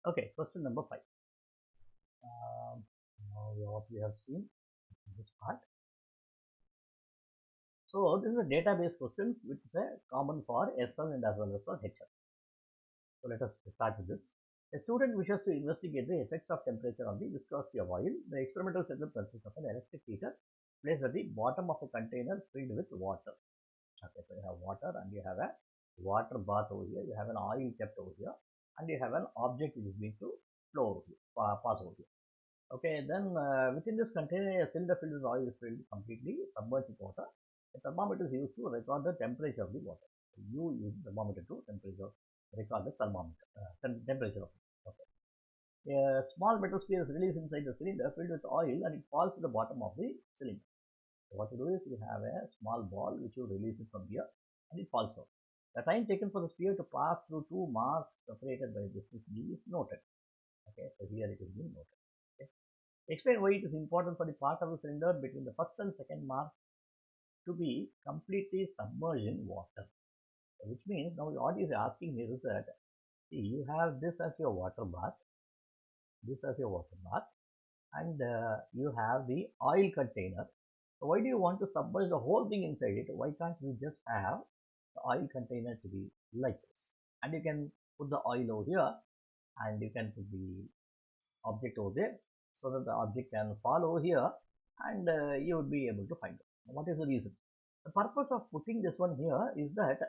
Okay, question number 5. Now what we have seen in this part. So this is a database questions which is a common for SL and as well as for HL. So let us start with this. A student wishes to investigate the effects of temperature on the viscosity of oil. The experimental setup consists of an electric heater placed at the bottom of a container filled with water. Okay, so you have water and you have a water bath over here. You have an oil kept over here, and you have an object which is being to flow over here, pass over here. Okay, then within this container, a cylinder filled with oil is filled completely submerged with water. A thermometer is used to record the temperature of the water. So you use the thermometer to record the thermometer temperature of it. Okay. A small metal sphere is released inside the cylinder filled with oil and it falls to the bottom of the cylinder. So what you do is you have a small ball which you release it from here and it falls out. The time taken for the sphere to pass through two marks separated by distance d is noted. Okay, so here it is being noted. Okay. Explain why it is important for the part of the cylinder between the first and second mark to be completely submerged in water. So which means now what is asking here is that see, you have this as your water bath, and you have the oil container. So why do you want to submerge the whole thing inside it? Why can't you just have the oil container to be like this? And you can put the oil over here and you can put the object over there so that the object can fall over here and you would be able to find it. What is the reason? The purpose of putting this one here is that,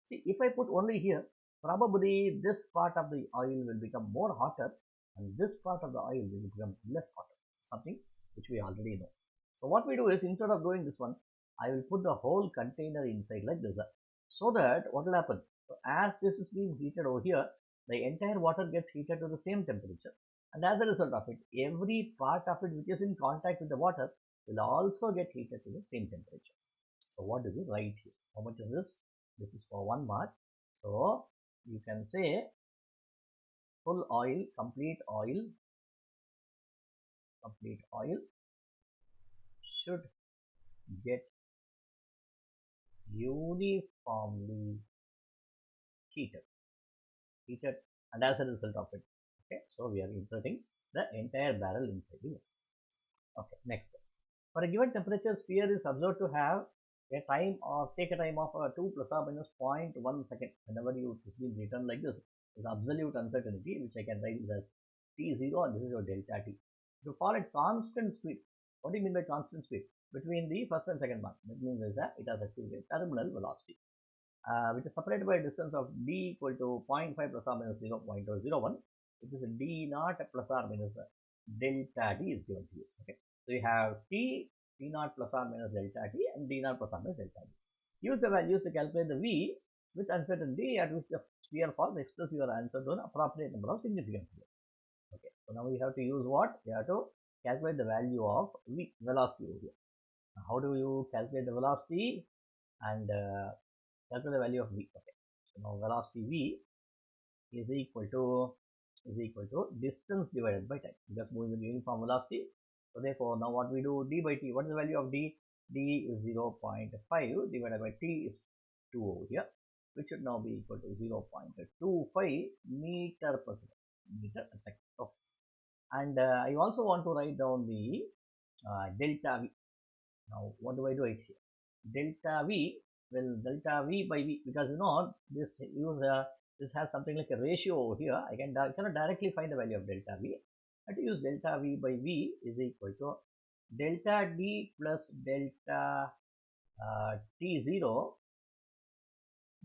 see, if I put only here, probably this part of the oil will become more hotter and this part of the oil will become less hotter, something which we already know. So what we do is, instead of doing this one, I will put the whole container inside like this, so that what will happen? So as this is being heated over here, the entire water gets heated to the same temperature, and as a result of it, every part of it which is in contact with the water will also get heated to the same temperature. So what is it right here? How much is this? This is for 1 mark. So you can say full oil, complete oil should get uniformly heated, and as a result of it, okay, so we are inserting the entire barrel inside here. Okay, next. For a given temperature, sphere is observed to have a time of, take a time of 2 plus or minus 0.1 second. Whenever you it is being written like this, is absolute uncertainty, which I can write as T0 and this is your delta T. To fall at constant speed, what do you mean by constant speed? Between the first and second mark, that means that it has achieved a terminal velocity, which is separated by a distance of d equal to 0.5 plus or minus 0.001, which is d naught plus or minus delta d is given to you. Okay, so you have t naught plus or minus delta t and d naught plus or minus delta d. Use the values to calculate the v with uncertainty at which the sphere falls. Express your answer to an appropriate number of significant spheres. Okay, so now we have to use what? We have to calculate the value of v, velocity over here. Now, how do you calculate the velocity and calculate the value of v? Okay, so now velocity v is equal to distance divided by time, because moving with uniform velocity. So therefore, now what we do, d by t, what is the value of d? D is 0.5 divided by t is 2 over here, which should now be equal to 0.25 meter per second. Okay. And I also want to write down the delta v. Now what do I do it here? Delta v, well, delta v by v, because you know this this has something like a ratio over here. I cannot directly find the value of delta v. I have to use delta v by v is equal to delta d plus delta t0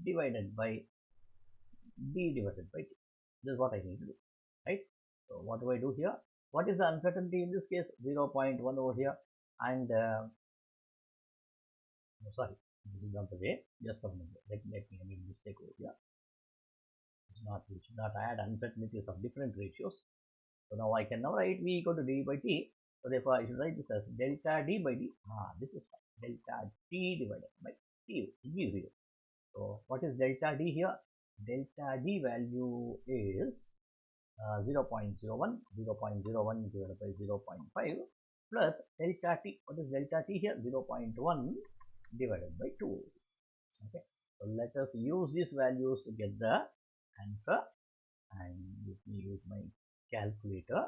divided by d divided by t. This is what I need to do, right? So what do I do here? What is the uncertainty in this case? 0.1 over here, and sorry, this is not the way. Just a minute. Let me make a mistake over here. We should not add uncertainties of different ratios. So now I can now write v equal to d by t. So therefore I should write this as delta d by d. This is fine. Delta t divided by t will be 0. So what is delta d here? Delta d value is 0.01 divided by 0.5 plus delta t. What is delta t here? 0.1 divided by 2. Okay, so let us use these values to get the answer, and let me use my calculator.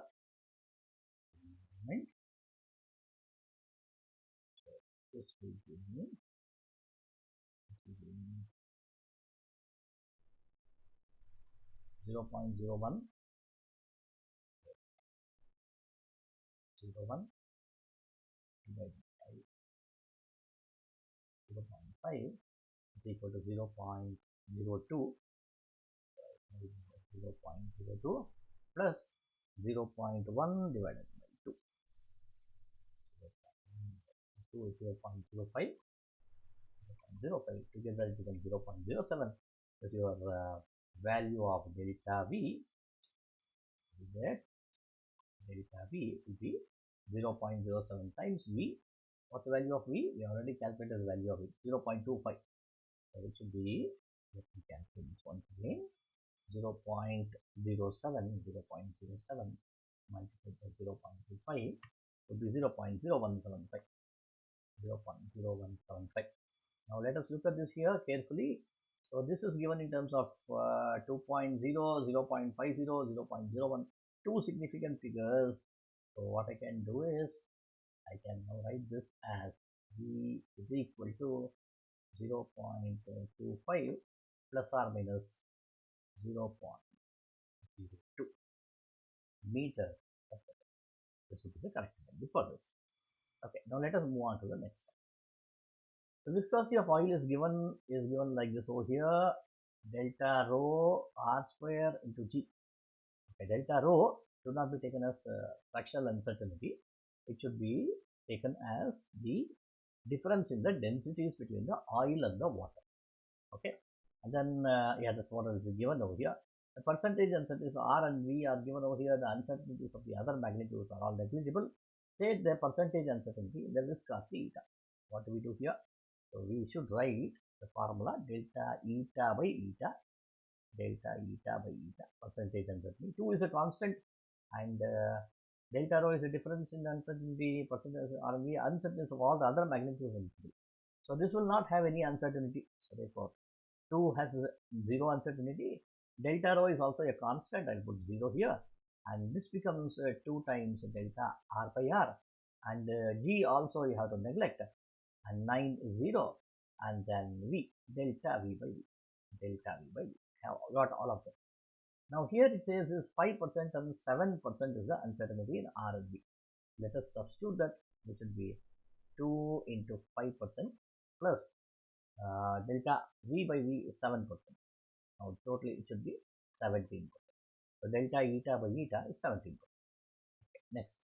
So this will give me 0.01 divided by 0.5 is equal to 0.02 0.02 plus 0.1 divided by 2. 2 is 0.05, 0.05 together it becomes 0.07. That your value of delta V is that delta V will be 0.07 times V. What's the value of V? We already calculated the value of it, 0.25. So it should be, let me calculate this once again, 0.07 multiplied by 0.25 would be 0.0175. 0.0175. Now let us look at this here carefully. So this is given in terms of 2.0, 0.50, 0.01, two significant figures. So what I can do is, I can now write this as V is equal to 0.25 plus or minus 0.02 meter. This will be the correct value for this. Okay, now let us move on to the next one. The viscosity of oil is given like this over here, delta rho r square into g. Okay, delta rho should not be taken as fractional uncertainty. It should be taken as the difference in the densities between the oil and the water. Okay, and then yeah, that's what is given over here. The percentage uncertainties R and V are given over here. The uncertainties of the other magnitudes are all negligible. Take the percentage uncertainty, the viscosity eta. What do we do here? So we should write the formula delta eta by eta, percentage uncertainty. 2 is a constant, and delta rho is the difference in uncertainty, percentage R and V, uncertainties of all the other magnitudes. So this will not have any uncertainty. So therefore 2 has 0 uncertainty. Delta rho is also a constant. I'll put 0 here, and this becomes 2 times delta R by R, and G also you have to neglect, and 9 is 0, and then V, delta V by V, have got all of them. Now here it says is 5% and 7% is the uncertainty in R and V. Let us substitute that, which would be 2 into 5% plus delta V by V is 7%. Now totally it should be 17%. So delta eta by eta is 17%. Okay, next.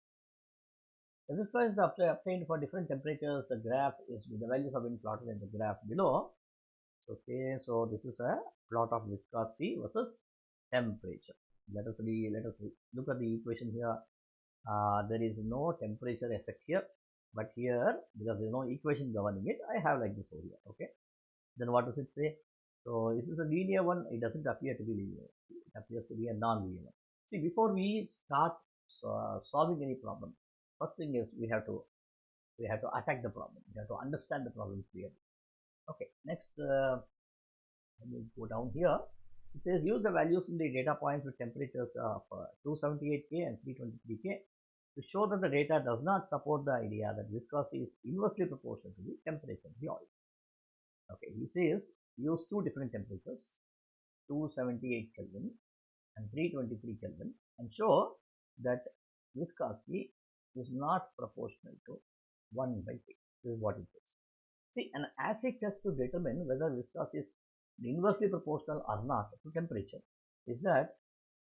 The viscosity is obtained for different temperatures. The graph is, the values have been plotted in the graph below. Okay, so this is a plot of viscosity versus temperature. Let us look at the equation here. There is no temperature effect here, but here, because there is no equation governing it, I have like this over here. Okay, then what does it say? So this is a linear one. It doesn't appear to be linear. It appears to be a non-linear one. See, before we start solving any problem, first thing is we have to attack the problem. We have to understand the problem clearly. Okay, next, let me go down here. It says use the values in the data points with temperatures of 278K and 323K to show that the data does not support the idea that viscosity is inversely proportional to the temperature of the oil. Okay, he says use two different temperatures, 278 Kelvin and 323 Kelvin, and show that viscosity is not proportional to 1 by 3. This is what it says. See, an acid test to determine whether viscosity is inversely proportional or not to temperature is that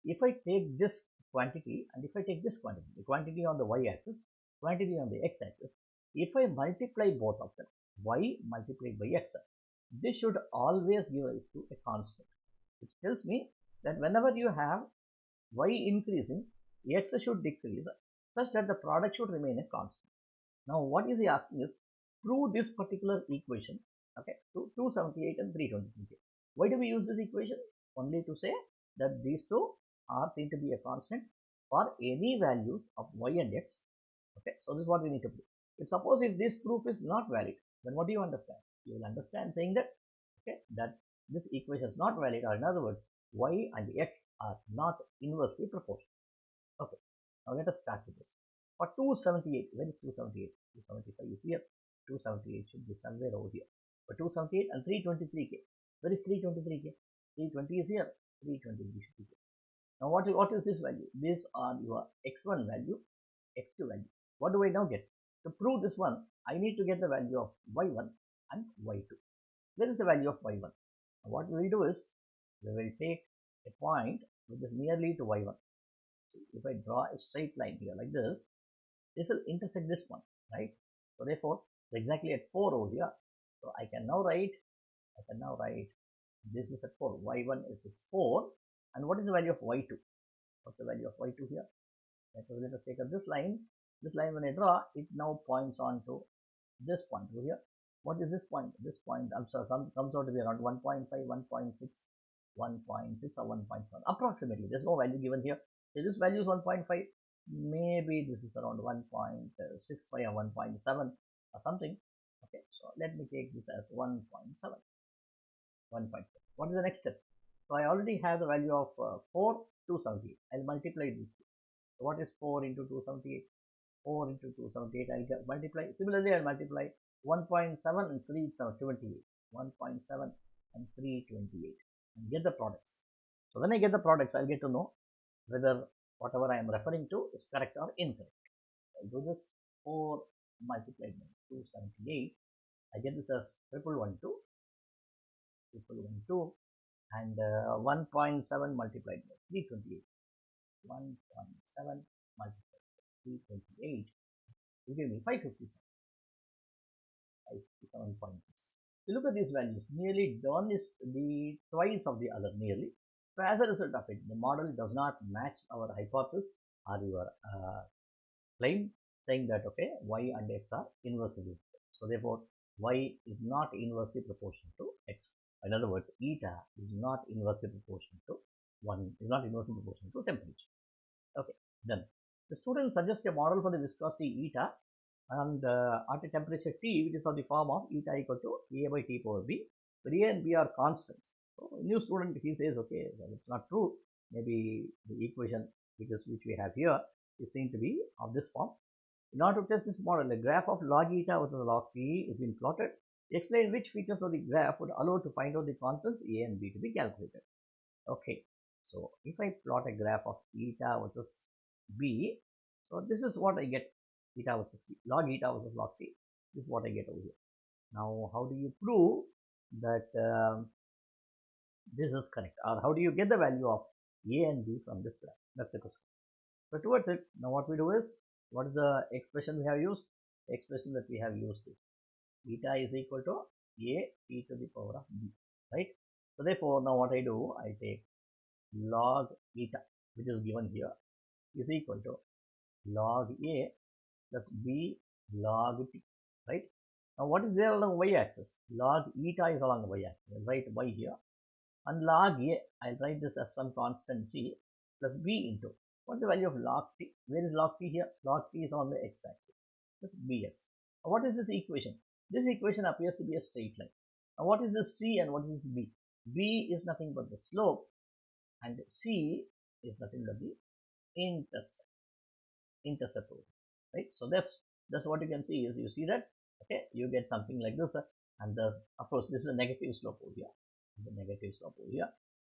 if I take this quantity and if I take this quantity, the quantity on the y-axis, quantity on the x-axis, if I multiply both of them, y multiplied by x, this should always give rise to a constant, which tells me that whenever you have y increasing, x should decrease such that the product should remain a constant. Now what is he asking is, prove this particular equation, okay, to 278 and 323. Why do we use this equation? Only to say that these two are seen to be a constant for any values of y and x. Okay, so this is what we need to prove. If suppose if this proof is not valid, then what do you understand? You will understand saying that, okay, that this equation is not valid, or in other words, y and x are not inversely proportional. Okay, now let us start with this. For 278, where is 278? 275 is here. 278 should be somewhere over here. For 278 and 323k, where is 323k? 320 is here. 323 should be here. Now what is this value? These are your x1 value, x2 value. What do I now get? To prove this one, I need to get the value of y1 and y2. Where is the value of y1? Now what we will do is, we will take a point which is nearly to y1. So if I draw a straight line here like this will intersect this one, right? So therefore, it's exactly at 4 over here. So I can now write this is at 4. Y1 is at 4. And what is the value of y2? What's the value of y2 here? Let us take up this line. This line, when I draw, it now points on to this point over here. What is this point? This point, I'm sorry, comes out to be around 1.5, 1.6, 1.6 or 1.7 approximately. There's no value given here. So this value is 1.5. Maybe this is around 1.65 or 1.7 or something. Okay, so let me take this as 1.7. 1.5. What is the next step? So I already have the value of 4, 278. I'll multiply these two. So what is 4 into 278? 4 into 278, I'll get multiply. Similarly, I'll multiply 1.7 and 328. 1.7 and 328 and get the products. So when I get the products, I'll get to know whether whatever I am referring to is correct or incorrect. I'll do this. 4 multiplied by 278. I get this as 1112 and 1.7 multiplied by 328. 1.7 multiplied by 328 will give me 557. 557.6. You look at these values, nearly one is the twice of the other, nearly. So as a result of it, the model does not match our hypothesis or your claim saying that okay, y and x are inversely proportional. So therefore, y is not inversely proportional to x. In other words, eta is not inversely proportional to 1, is not inversely proportional to temperature. Okay, then the student suggests a model for the viscosity eta and at a temperature T, which is of the form of eta equal to A by T power B, where A and B are constants. So new student, he says, okay, well, it's not true. Maybe the equation which we have here is seen to be of this form. In order to test this model, a graph of log eta versus log T is being plotted. Explain which features of the graph would allow to find out the constants A and B to be calculated. Okay, so if I plot a graph of eta versus B, so this is what I get. Eta versus T, log eta versus log T. This is what I get over here. Now, how do you prove that this is correct, or how do you get the value of A and B from this graph? That's the question. So towards it, now what we do is, what is the expression we have used? The expression that we have used is eta is equal to A T to the power of B, right? So therefore, now what I do, I take log eta, which is given here, is equal to log A plus B log T, right? Now what is there along y-axis? Log eta is along the y-axis. I'll write y here. And log A, I'll write this as some constant C plus B into, what's the value of log T? Where is log T here? Log T is on the x-axis. That's Bx. Now what is this equation? This equation appears to be a straight line. Now what is this C and what is this B? B is nothing but the slope and C is nothing but the intercept, right? So that's what you can see is, you see that, okay, you get something like this, and of course this is a negative slope over here,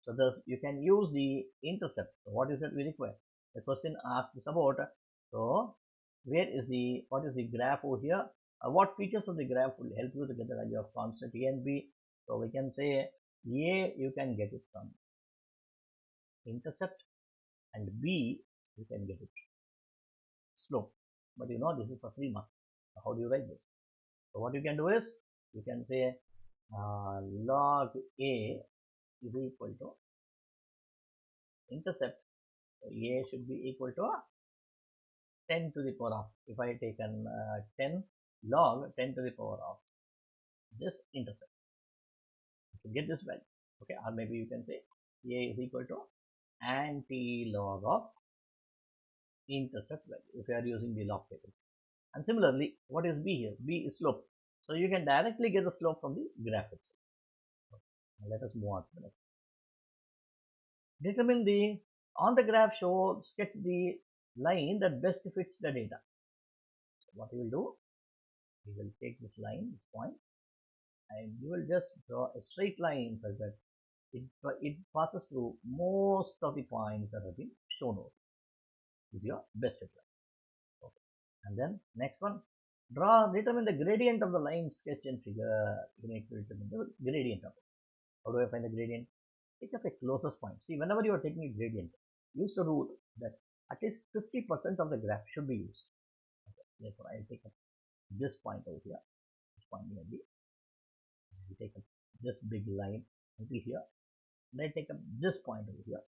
so thus you can use the intercept. So what is it we require? The question asks about, so what is the graph over here? What features of the graph will help you to get the value of constant A and B? So we can say A, you can get it from intercept, and B, you can get it slope. But you know, this is for 3 marks. So how do you write this? So what you can do is, you can say log A is equal to intercept. So A should be equal to 10 to the power of, if I take an 10 log 10 to the power of this intercept to get this value. Okay, or maybe you can say A is equal to anti-log of intercept value if you are using the log table. And similarly, what is B here? B is slope. So you can directly get the slope from the graph itself. Now let us move on to the next. Determine the, on the graph sketch the line that best fits the data. So what you will do, you will take this line, this point, and you will just draw a straight line such that it passes through most of the points that have been shown over. This is your best fit line. Okay. And then next one, determine the gradient of the line sketch and figure. You need to determine the gradient of it. How do I find the gradient? Take up a closest point. See, whenever you are taking a gradient, use the rule that at least 50% of the graph should be used. Okay. Therefore, I'll take up this point over here, this point near B. I'll take up this big line until here. And I take up this point over here,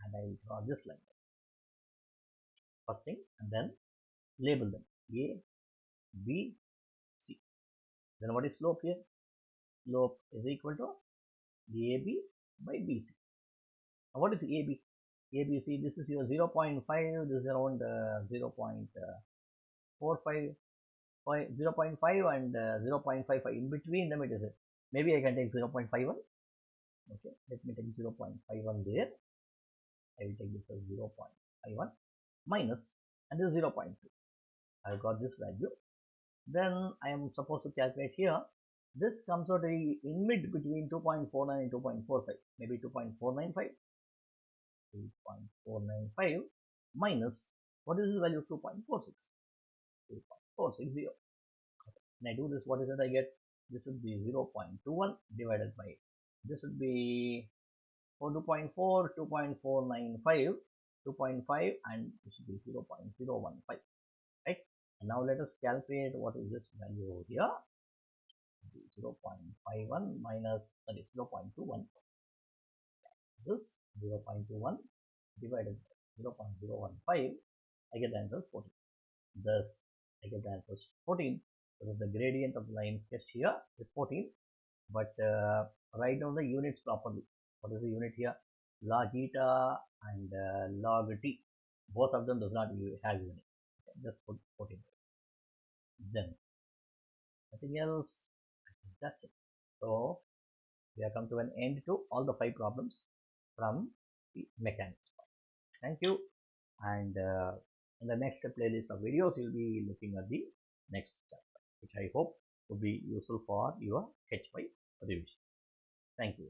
and I will draw this line. First thing, and then label them A, B, C. Then what is slope here? Slope is equal to AB by BC. Now what is AB? ABC, this is your 0.5, this is around 0.45, 0.5 and 0.55. In between them it is maybe I can take 0.51. Okay, let me take 0.51 there. I will take this as 0.51 minus, and this is 0.2. I got this value. Then I am supposed to calculate here. This comes out in mid between 2.49 and 2.45, maybe 2.495. 2.495 minus, what is the value of 2.46? 2.460. When I do this, what is it I get? This would be 0.21 divided by, this would be 2.4, 2.495, 2.5, and this would be 0.015. Right? And now let us calculate what is this value over here. 0.51 minus, sorry, 0.21. This 0.21 divided by 0.015, I get the answer as 14. Thus, I get the answer as 14. So the gradient of the line sketched here is 14. But write down the units properly. What is the unit here? Log eta and log t. Both of them does not have unit. Okay, just put 14. Then nothing else. I think that's it. So we have come to an end to all the 5 problems from the mechanics part. Thank you. And in the next playlist of videos, you'll be looking at the next chapter, which I hope will be useful for your H5 revision. Thank you.